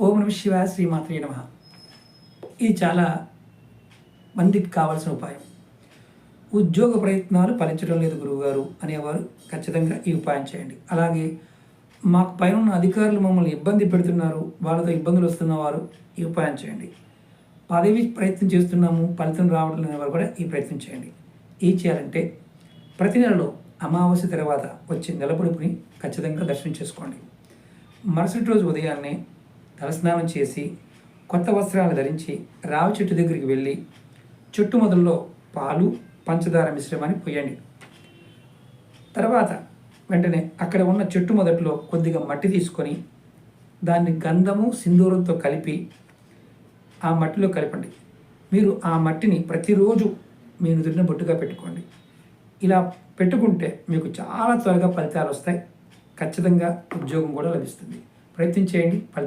ఓం నమ శివాయ, శ్రీమాత్రే నమః. ఇది చాలా మందికి కావాల్సిన ఉపాయం. ఉద్యోగ ప్రయత్నాలు ఫలించడం లేదు గురువుగారు అనేవారు ఖచ్చితంగా ఈ ఉపాయం చేయండి. అలాగే మాకు పైన అధికారులు మమ్మల్ని ఇబ్బంది పెడుతున్నారు, వాళ్ళతో ఇబ్బందులు వస్తున్నవారు ఈ ఉపాయం చేయండి. పదవి ప్రయత్నం చేస్తున్నాము, ఫలితం రావడం లేనివారు కూడా ఈ ప్రయత్నం చేయండి. ఏం చేయాలంటే ప్రతి నెలలో అమావాస్య తర్వాత వచ్చే నెల పొడుపుని ఖచ్చితంగా దర్శనం చేసుకోండి. మరుసటి రోజు ఉదయాన్నే తలస్నానం చేసి కొత్త వస్త్రాలు ధరించి రావి చెట్టు దగ్గరికి వెళ్ళి చెట్టు మొదల్లో పాలు పంచదార మిశ్రమాన్ని పోయండి. తర్వాత వెంటనే అక్కడ ఉన్న చెట్టు మొదట్లో కొద్దిగా మట్టి తీసుకొని దాన్ని గంధము సింధూరంతో కలిపి ఆ మట్టిలో కలపండి. మీరు ఆ మట్టిని ప్రతిరోజు మీ నుదుటిన బొట్టుగా పెట్టుకోండి. ఇలా పెట్టుకుంటే మీకు చాలా త్వరగా ఫలితాలు వస్తాయి. ఖచ్చితంగా ఉద్యోగం కూడా లభిస్తుంది. ప్రయత్నం చేయండి.